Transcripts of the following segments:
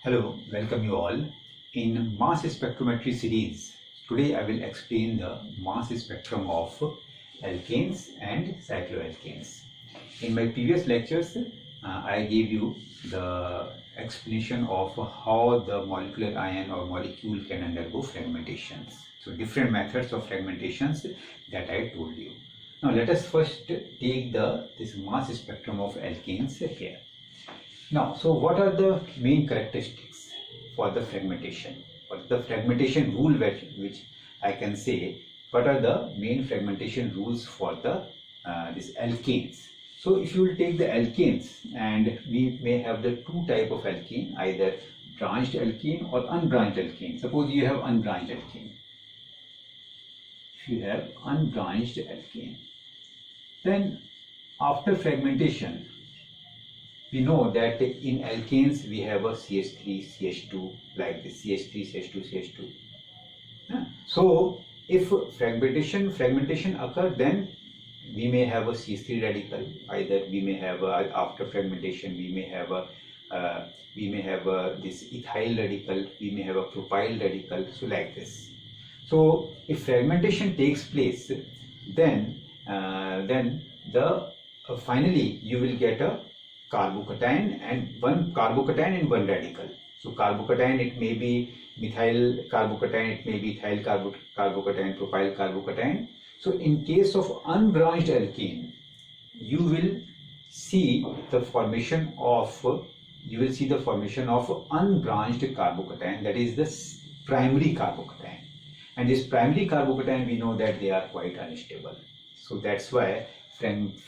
Hello, welcome you all. In mass spectrometry series, today I will explain the mass spectrum of alkanes and cycloalkanes. In my previous lectures, I gave you the explanation of how the molecular ion or molecule can undergo fragmentations. So different methods of fragmentations that I told you. Now let us first take this mass spectrum of alkanes here. Now, so what are the main characteristics for the fragmentation? What is the fragmentation rule which I can say? What are the main fragmentation rules for this alkanes? So, if you will take the alkanes, and we may have the two type of alkane, either branched alkane or unbranched alkane. Suppose you have unbranched alkane. If you have unbranched alkane, then after fragmentation, we know that in alkanes we have a CH3, CH2, like this CH3, CH2, CH2. So if fragmentation occur, then we may have a CH3 radical. Either we may have after fragmentation we may have this ethyl radical, we may have a propyl radical. So like this. So if fragmentation takes place, then finally you will get a carbocation and one radical. So carbocation, it may be methyl carbocation, it may be ethyl carbocation, propyl carbocation. So in case of unbranched alkane, you will see the formation of unbranched carbocation, that is the primary carbocation. And this primary carbocation, we know that they are quite unstable. So that's why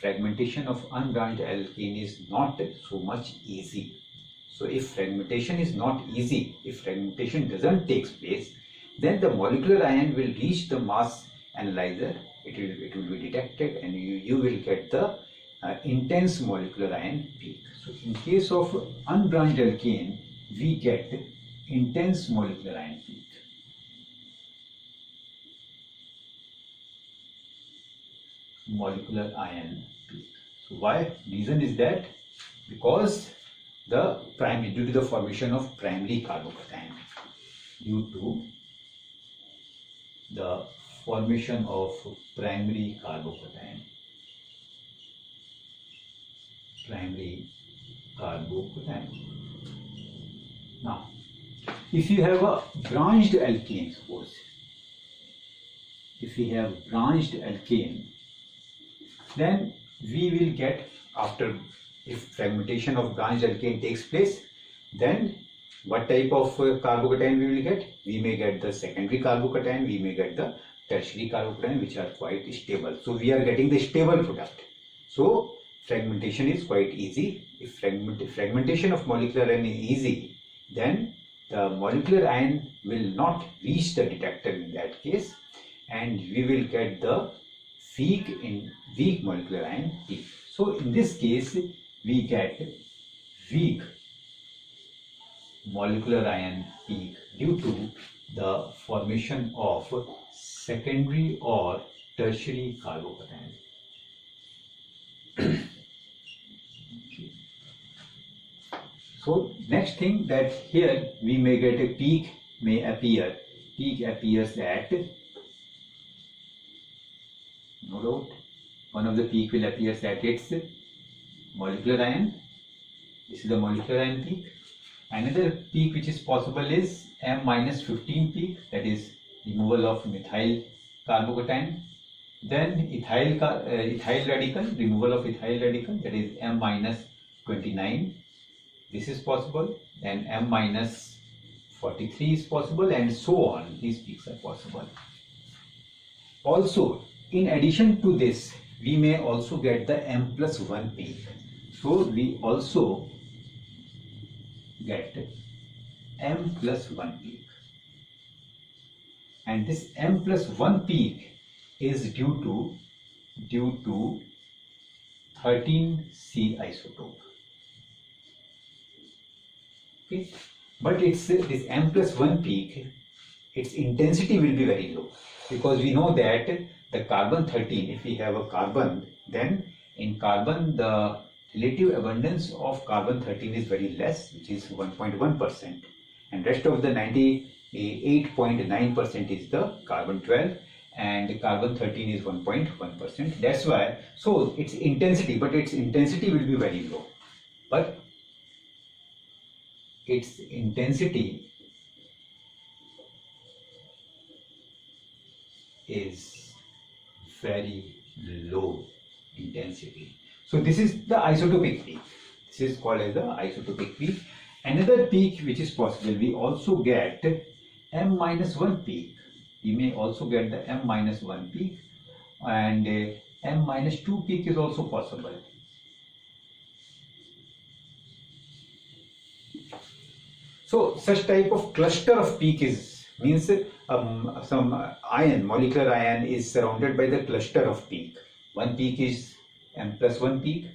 fragmentation of unbranched alkane is not so much easy. So if fragmentation is not easy, if fragmentation doesn't take place, then the molecular ion will reach the mass analyzer, it will be detected, and you will get the intense molecular ion peak. So in case of unbranched alkane, we get intense molecular ion peak. Molecular ion peak. So why? Reason is that because due to the formation of primary carbocation, due to the formation of primary carbocation. Now, if you have a branched alkane, suppose if we have branched alkane, then we will get, if fragmentation of branched alkane takes place, then what type of carbocation we will get? We may get the secondary carbocation, we may get the tertiary carbocation, which are quite stable. So we are getting the stable product. So fragmentation is quite easy. If fragmentation of molecular ion is easy, then the molecular ion will not reach the detector in that case, and we will get the weak molecular ion peak. So in this case, we get weak molecular ion peak due to the formation of secondary or tertiary carbocation. So next thing, that here we may get a peak may appear. Peak appears at, no doubt, one of the peak will appear at its molecular ion. This is the molecular ion peak. Another peak which is possible is M-15 peak, that is removal of methyl carbocation. Then ethyl radical, removal of ethyl radical, that is M-29. This is possible. Then M-43 is possible, and so on. These peaks are possible. Also, in addition to this, we may also get the M+1 peak. So we also get M+1 peak. And this M+1 peak is due to 13C isotope. Okay. But this M+1 peak, its intensity will be very low, because we know that the carbon 13, if we have a carbon, then in carbon the relative abundance of carbon 13 is very less, which is 1.1%, and rest of the 98.9% is the carbon 12, and carbon 13 is 1.1%. That's why, so its intensity, but its intensity will be very low. But its intensity is very low intensity. So this is the isotopic peak. This is called as the isotopic peak. Another peak which is possible, we also get M-1 peak. We may also get the M-1 peak, and M-2 peak is also possible. So such type of cluster of peak means some ion, molecular ion is surrounded by the cluster of peak. One peak is M+1 peak,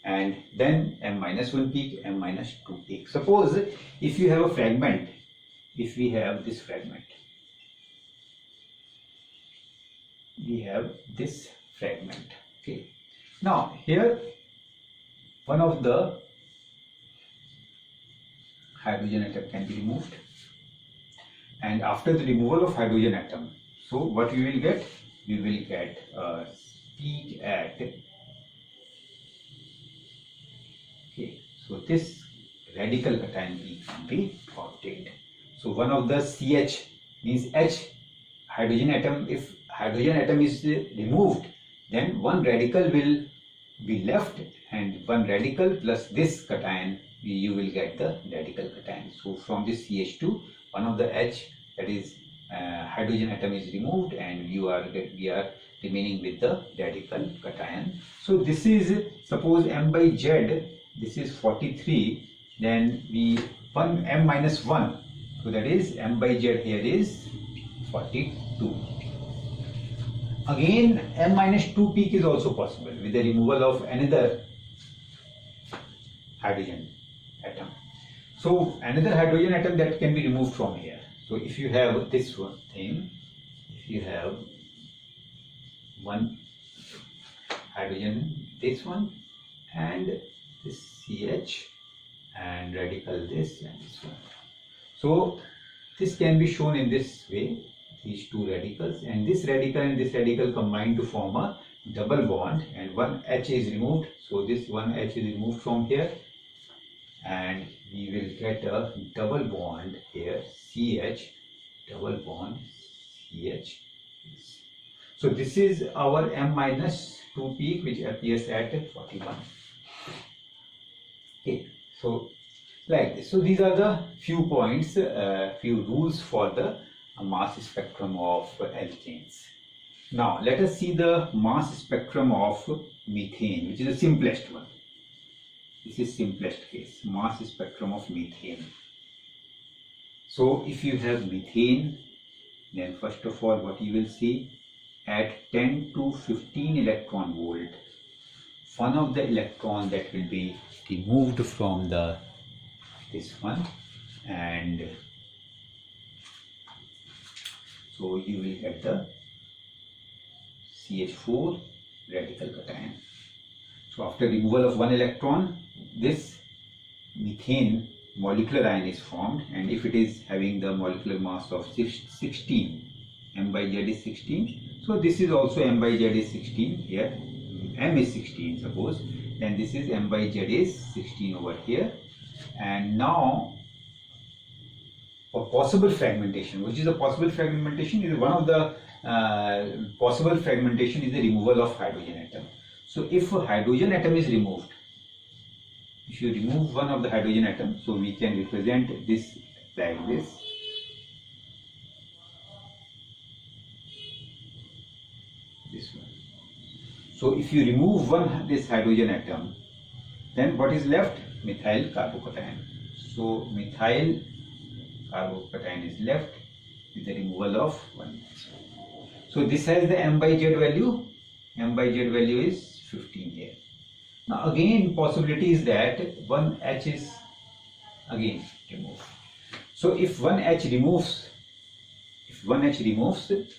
and then M-1 peak, M-2 peak. Suppose if you have a fragment, if we have this fragment, we have this fragment. Okay. Now here one of the hydrogen atom can be removed, and after the removal of hydrogen atom, so what we will get? We will get a peak at, okay, so this radical cation peak can be obtained. So one of the CH means H hydrogen atom, if hydrogen atom is removed, then one radical will be left, and one radical plus this cation, you will get the radical cation. So from this CH2, one of the H, that is hydrogen atom, is removed, and we are remaining with the radical cation. So this is, suppose M/Z, this is 43, then we M-1, so that is M/Z here is 42. Again M-2 peak is also possible with the removal of another hydrogen atom. So another hydrogen atom that can be removed from here. So if you have this one thing, if you have one hydrogen, this one, and this CH, and radical this and this one. So this can be shown in this way, these two radicals, and this radical combine to form a double bond, and one H is removed. So this one H is removed from here, and we will get a double bond here, CH, double bond CH. So this is our M-2 peak, which appears at 41. Okay, so like this. So these are the few points, few rules for the mass spectrum of alkanes. Now let us see the mass spectrum of methane, which is the simplest one. This is simplest case, mass spectrum of methane. So if you have methane, then first of all what you will see, at 10 to 15 electron volt, one of the electron that will be removed from this one, and so you will get the CH4 radical cation. So after removal of one electron, this methane molecular ion is formed, and if it is having the molecular mass of 16, M/Z is 16, so this is also M/Z is 16 here, M is 16 suppose, then this is M/Z is 16 over here. And now for possible fragmentation, which is a possible fragmentation, is one of the possible fragmentation is the removal of hydrogen atom. So if a hydrogen atom is removed, if you remove one of the hydrogen atom, so we can represent this like this. This one. So if you remove this hydrogen atom, then what is left? Methyl carbocation. So methyl carbocation is left with the removal of one. So this has the M/Z value. M/Z value is 15 here. Now again possibility is that one H is again removed. So if one H removes,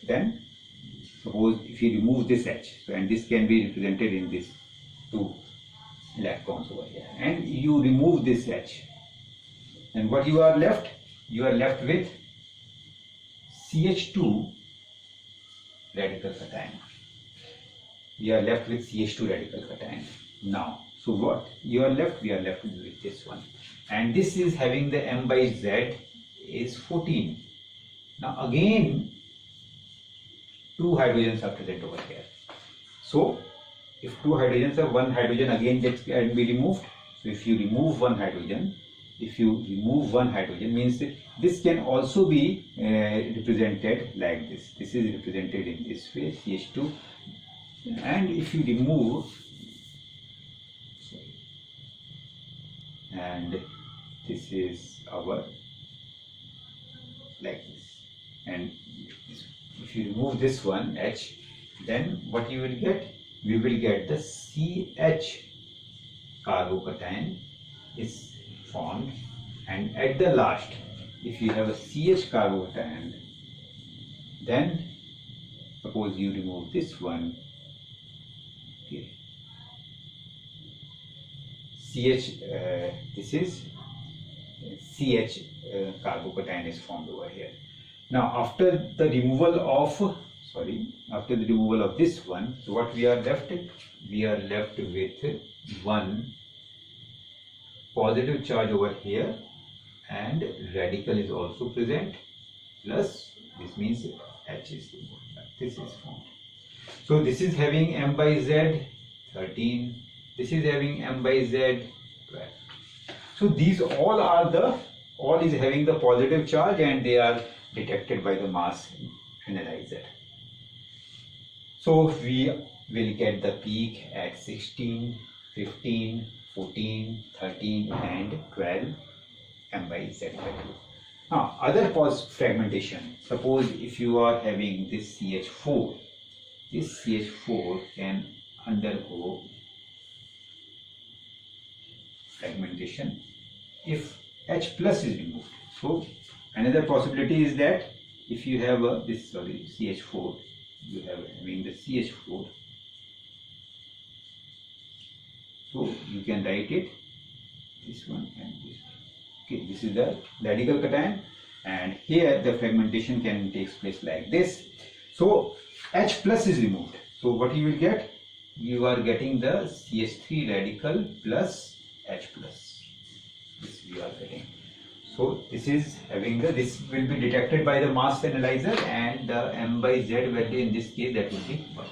then suppose if you remove this H, so, and this can be represented in this 2, electrons over here, and you remove this H, and what you are left? You are left with CH2 radical cation. We are left with CH2 radical cation. Now, so what you are left? We are left with this one, and this is having the M by Z is 14. Now again, 2 hydrogens are present over here. So if 2 hydrogens are, 1 hydrogen again can be removed. So if you remove one hydrogen, means that this can also be represented like this. This is represented in this way, CH2, and if you remove, and this is our like this, and if you remove this one H, then what you will get? We will get the CH carbocation is formed, and at the last, if you have a CH carbocation, then suppose you remove this one, okay, CH, this is CH carbocation is formed over here. Now after the removal of this one, so what we are left? We are left with one positive charge over here, and radical is also present, plus this means H is removed. This is formed. So this is having M by Z 13, this is having M by Z 12. So these all is having the positive charge, and they are detected by the mass analyzer. So we will get the peak at 16, 15, 14, 13 and 12 M by Z value. Now other post fragmentation, suppose if you are having this CH4, this CH4 can undergo fragmentation if H plus is removed. So another possibility is that if you have CH4, you have having the CH4, so you can write it this one and this one. Okay, this is the radical cation, and here the fragmentation can take place like this. So H plus is removed. So what you will get? You are getting the CH3 radical plus H plus. This we are getting. So this is having this will be detected by the mass analyzer, and the M by Z value in this case, that will be 1.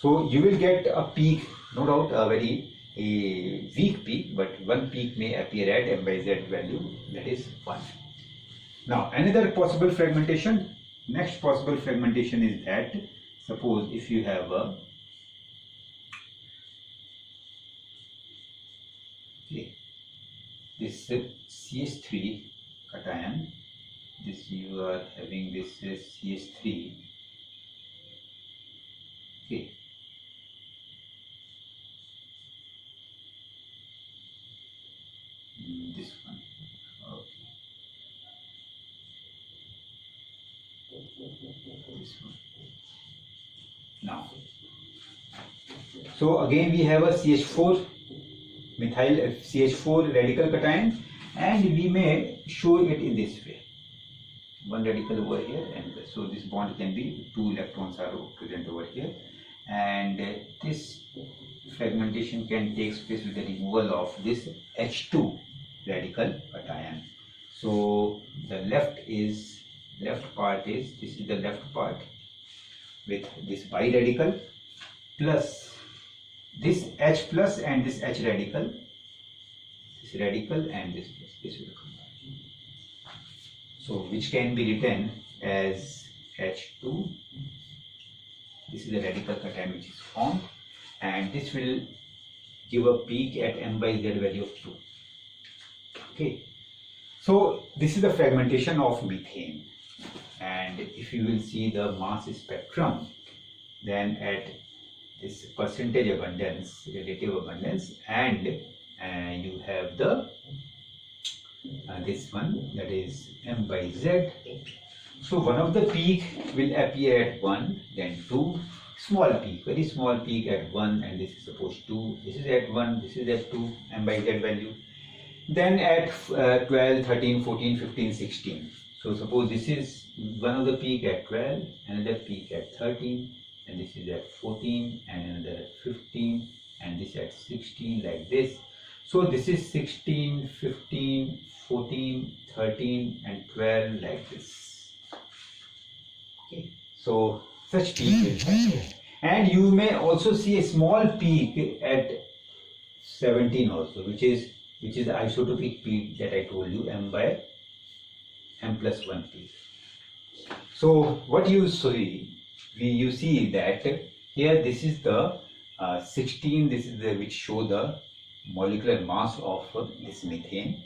So you will get a peak, no doubt a very weak peak, but one peak may appear at M by Z value, that is 1. Now another possible fragmentation, next possible fragmentation is that suppose if you have this CH3 cation, this you are having this CH3, okay, this one, okay, this one. Now, so again we have a CH4 CH4 radical cation, and we may show it in this way, one radical over here, and so this bond can be 2 electrons are present over here, and this fragmentation can take place with the removal of this H2 radical cation. So the left part is this is the left part with this bi radical plus this H plus and this H radical, this radical and this plus, this will combine. So which can be written as H2. This is the radical cation which is formed, and this will give a peak at M by Z value of 2. Okay, so this is the fragmentation of methane, and if you will see the mass spectrum, then at this percentage abundance, relative abundance, and you have the this one, that is M by Z. So one of the peak will appear at 1, then 2, small peak, very small peak at 1, and this is suppose 2, this is at 1, this is at 2, m by z value. Then at 12, 13, 14, 15, 16. So suppose this is one of the peak at 12, another peak at 13, and this is at 14, and another at 15, and this at 16, like this. So this is 16, 15, 14, 13, and 12, like this. Okay. So such peak is there. And you may also see a small peak at 17 also, which is the isotopic peak that I told you, m by m plus 1 peak. So what you see that here this is the 16, this is the which show the molecular mass of this methane,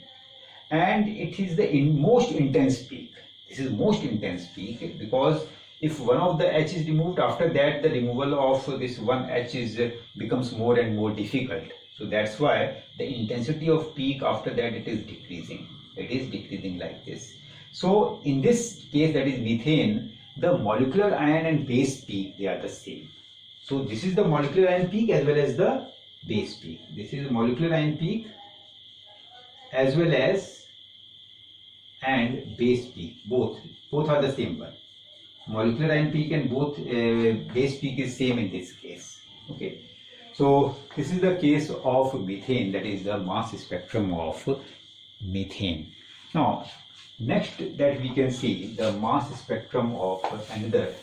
and it is the most intense peak. This is most intense peak because if one of the H is removed, after that the removal of this one H becomes more and more difficult. So that's why the intensity of peak after that it is decreasing. It is decreasing like this. So in this case, that is methane, the molecular ion and base peak, they are the same. So this is the molecular ion peak as well as the base peak. This is the molecular ion peak as well as and base peak. Both are the same one. Molecular ion peak and both base peak is same in this case. Okay. So this is the case of methane, that is the mass spectrum of methane. Now next that we can see the mass spectrum of another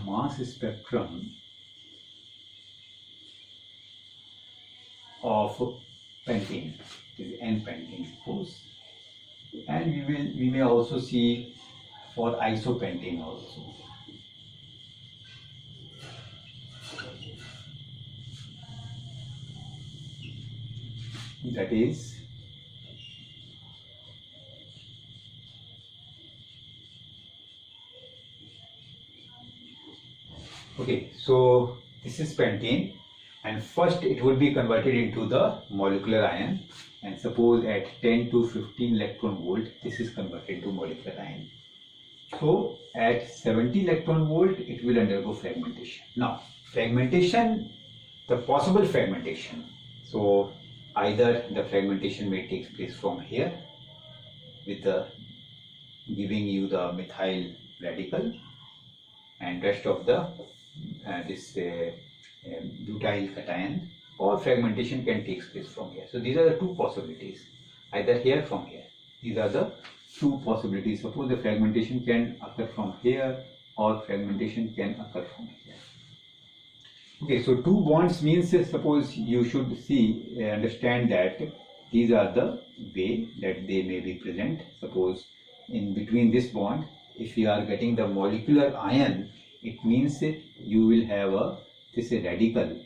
mass spectrum of pentane, is N-pentane suppose, and we may also see for isopentane also. That is okay. So this is pentane, and first it would be converted into the molecular ion, and suppose at 10 to 15 electron volt this is converted to molecular ion. So at 70 electron volt it will undergo fragmentation. Now fragmentation, the possible fragmentation, so either the fragmentation may take place from here with the giving you the methyl radical and rest of the butyl cation, or fragmentation can take place from here. So these are the two possibilities, either here from here. These are the two possibilities. Suppose the fragmentation can occur from here or fragmentation can occur from here. Okay, so two bonds means suppose you should understand that these are the way that they may be present. Suppose in between this bond, if you are getting the molecular ion, it means you will have this radical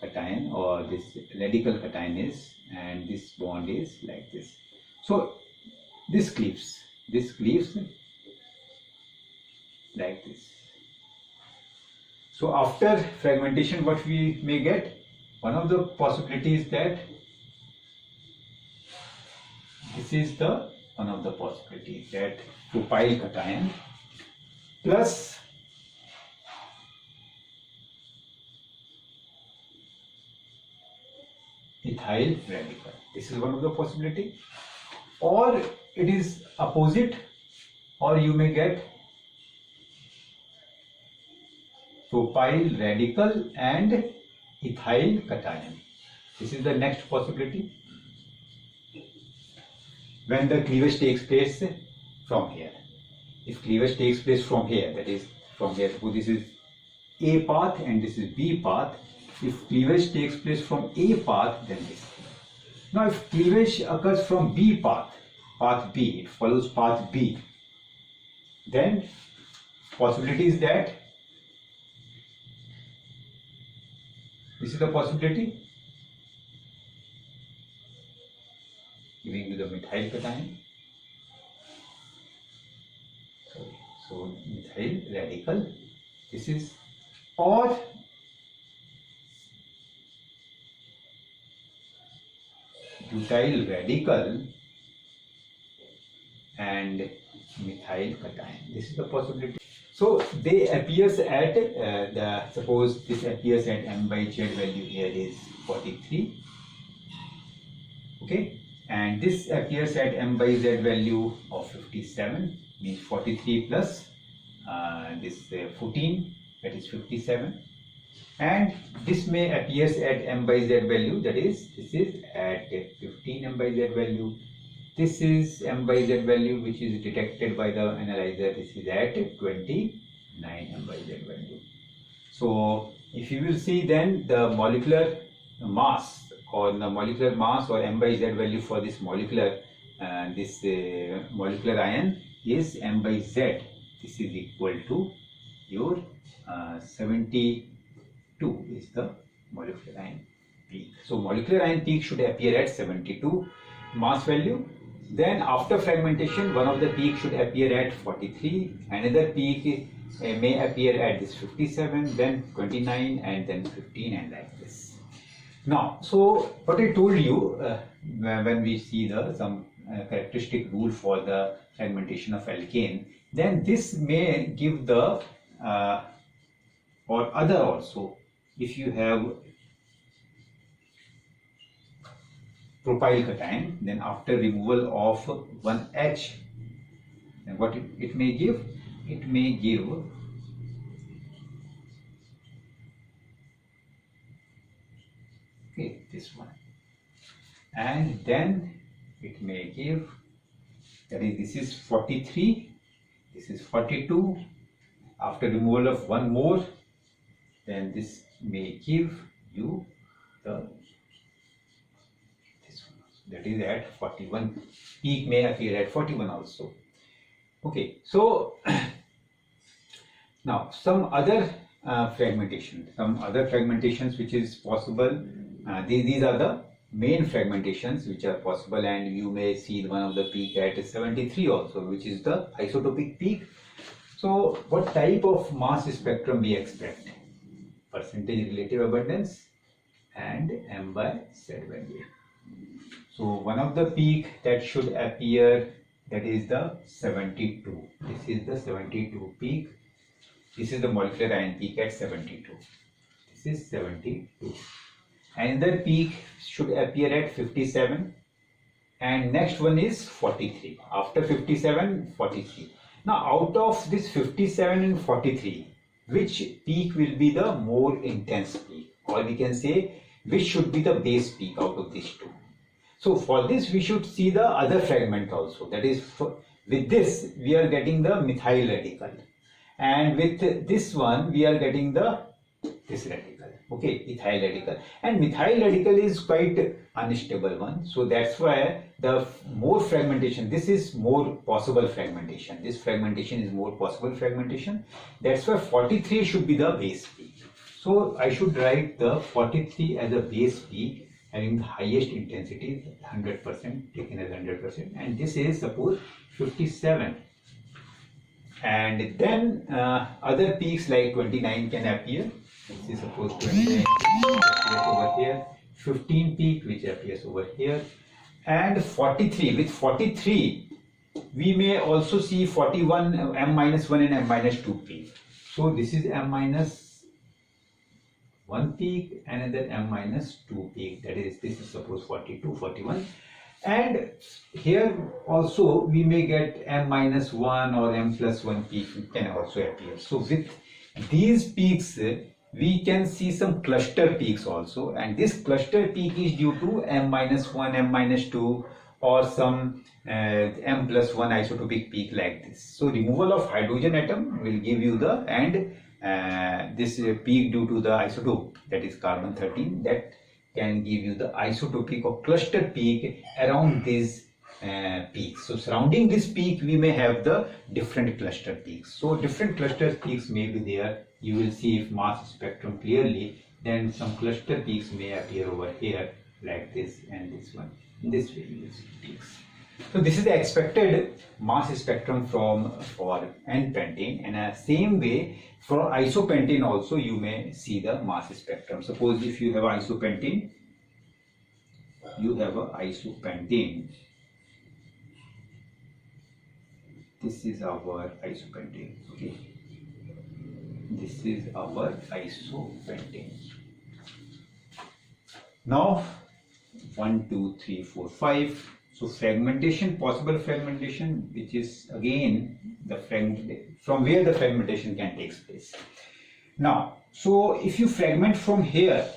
cation, or this radical cation is, and this bond is like this. So this cleaves like this. So after fragmentation, what we may get, one of the possibilities that this is the one of the possibilities that propyl cation plus ethyl radical. This is one of the possibility, or it is opposite, or you may get propyl radical and ethyl cation. This is the next possibility when the cleavage takes place from here. If cleavage takes place from here, that is from here, suppose this is A path and this is B path. If cleavage takes place from A path, then this. Now if cleavage occurs from B path, path B, it follows path B, then possibility is that this is the possibility giving you the methyl cation. So methyl radical, this is, or butyl radical and methyl cation. This is the possibility. So they appears at suppose this appears at m by z value here is 43. Okay, and this appears at m by z value of 57, means 43 plus this 14, that is 57, and this may appears at m by z value, that is this is at 15 m by z value. This is m by z value which is detected by the analyzer. This is at 29 m by z value. So if you will see, then the molecular mass or m by z value for this molecular molecular ion is m by z. This is equal to your 72 is the molecular ion peak. So molecular ion peak should appear at 72 mass value. Then after fragmentation, one of the peaks should appear at 43, another peak may appear at this 57, then 29, and then 15, and like this. Now, so what I told you when we see some characteristic rule for the fragmentation of alkane, then this may give the or other also. If you have propyl cation, then after removal of one H, then what it may give? It may give this one, and then it may give, that is this is 43, this is 42. After removal of one more, then this may give you this one, that is at 41. Peak may appear at 41 also. Okay, so now some other fragmentations which is possible. These are the main fragmentations which are possible, and you may see one of the peak at 73 also, which is the isotopic peak. So what type of mass spectrum we expect? Percentage relative abundance and m by z value. So one of the peak that should appear, that is the 72. This is the 72 peak. This is the molecular ion peak at 72. This is 72. Another peak should appear at 57, and next one is 43. After 57, 43. Now out of this 57 and 43, which peak will be the more intense peak, or we can say which should be the base peak out of these two? So for this we should see the other fragment also, that is with this we are getting the methyl radical, and with this one we are getting this radical, okay, ethyl radical, and methyl radical is quite unstable one, so that's why the more fragmentation, this is more possible fragmentation, this fragmentation is more possible fragmentation, that's why 43 should be the base peak. So I should write the 43 as a base peak having the highest intensity, 100%, taken as 100%, and this is suppose 57. And then other peaks like 29 can appear. This is suppose 29 appears over here, 15 peak which appears over here, and 43. With 43 we may also see 41, m minus 1 and m minus 2 peak. So this is m minus 1 peak, another m minus 2 peak, that is this is suppose 42, 41, and here also we may get m minus 1 or m plus 1 peak can also appear. So with these peaks we can see some cluster peaks also, and this cluster peak is due to m minus 1, m minus 2 or some m plus 1 isotopic peak like this. So removal of hydrogen atom will give you the, and this peak due to the isotope, that is carbon 13, that can give you the isotopic or cluster peak around these peaks. So surrounding this peak we may have the different cluster peaks. So different cluster peaks may be there. You will see if mass spectrum clearly, then some cluster peaks may appear over here like this, and this one. In this way you will see peaks. So this is the expected mass spectrum for N-pentane, and same way for isopentane also you may see the mass spectrum. Suppose if you have isopentane, this is our isopentane, okay, this is our isopentane. Now 1, 2, 3, 4, 5. So fragmentation, possible fragmentation, which is again the from where the fragmentation can take place. Now, so if you fragment from here,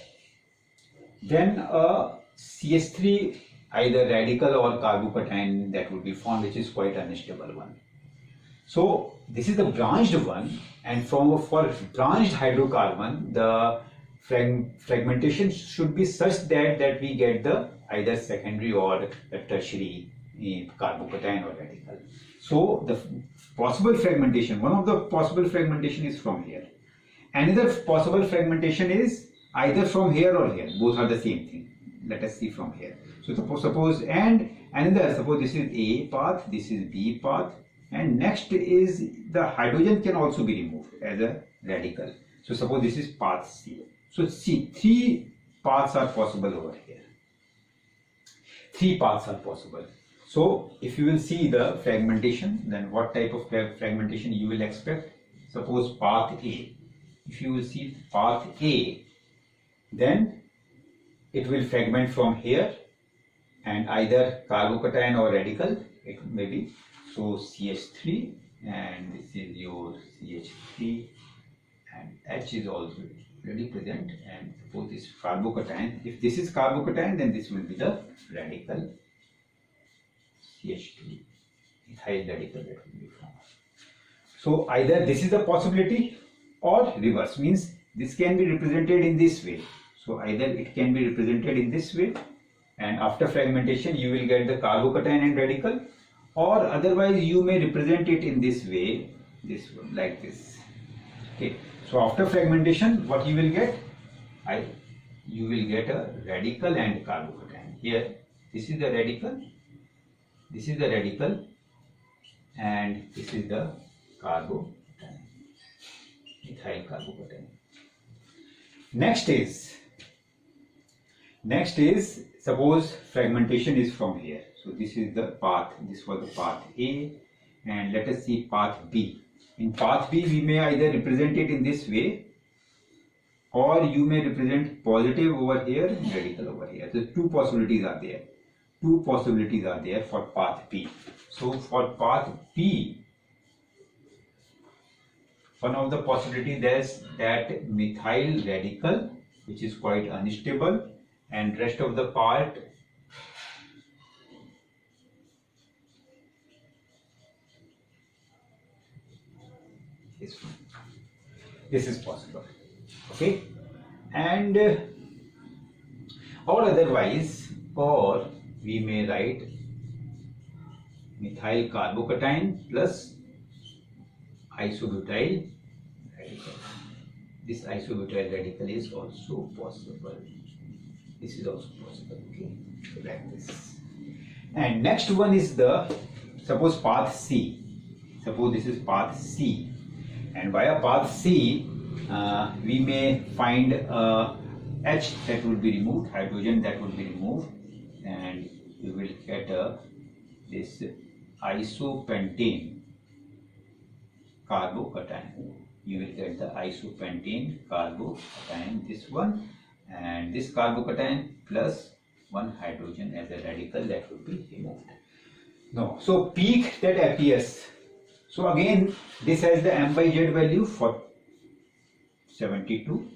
then a CH3 either radical or carbocation that would be formed, which is quite unstable one. So this is the branched one, and for branched hydrocarbon, the fragmentation should be such that we get the either secondary or the tertiary carbocation or radical. So the possible fragmentation, one of the possible fragmentation is from here. Another possible fragmentation is either from here or here. Both are the same thing. Let us see from here. So suppose and another, suppose this is A path, this is B path, and next is the hydrogen can also be removed as a radical. So suppose this is path C. So see, 3 paths are possible over here. 3 paths are possible. So if you will see the fragmentation, then what type of fragmentation you will expect? Suppose path A. If you will see path A, then it will fragment from here and either carbocation or radical, it may be. So CH3, and this is your CH3, and H is also already present, and suppose this carbocation. If this is carbocation, then this will be the radical CH3, ethyl radical that will be formed. So either this is the possibility or reverse, means this can be represented in this way. So either it can be represented in this way, and after fragmentation you will get the carbocation and radical, or otherwise you may represent it in this way, this one, like this. Okay. So after fragmentation, what you will get? You will get a radical and carbocation. Here, this is the radical, this is the radical, and this is the carbocation, ethyl carbocation. Next is suppose fragmentation is from here. So this is the path, this was the path A, and let us see path B. In path B, we may either represent it in this way, or you may represent positive over here and radical over here. So 2 possibilities are there. 2 possibilities are there for path B. So for path B, one of the possibilities is that methyl radical, which is quite unstable, and rest of the part is fine. This is possible, okay, and or otherwise, or we may write methyl carbocation plus isobutyl radical. This isobutyl radical is also possible. This is also possible, okay, so like this. And next one is the, suppose path C. Suppose this is path C, and via path C we may find H that will be removed, hydrogen that will be removed, and we will get this isopentane carbocation. You will get the isopentane carbocation, this one, and this carbocation plus 1 hydrogen as a radical that will be removed. No, so peak that appears. So again, this has the M by Z value for 72.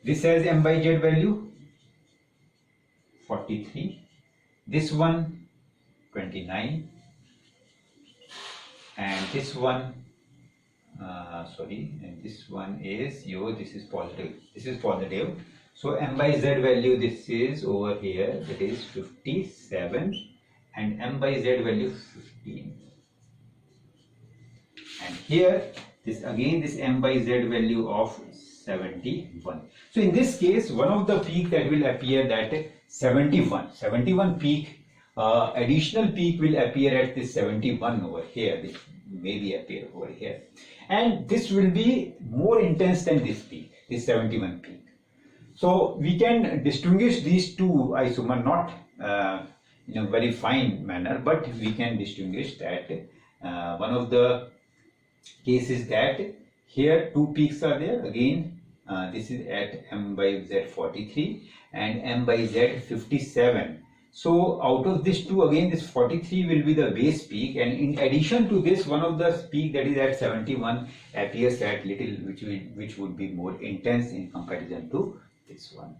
This has M by Z value 43. This one 29, and this one and this one is this is positive. This is positive. So M by Z value, this is over here, that is 57, and M by Z value 15. And here, this again, this M by Z value of 71. So in this case, one of the peak that will appear, that 71 peak additional peak will appear at this 71 over here. This maybe appear over here, and this will be more intense than this peak, this 71 peak. So we can distinguish these two isomers not in a very fine manner, but we can distinguish that one of the cases that here two peaks are there. Again, this is at m by z 43 and m by z 57. So out of this two, again this 43 will be the base peak, and in addition to this, one of the peak that is at 71 appears at little, which would be more intense in comparison to this one.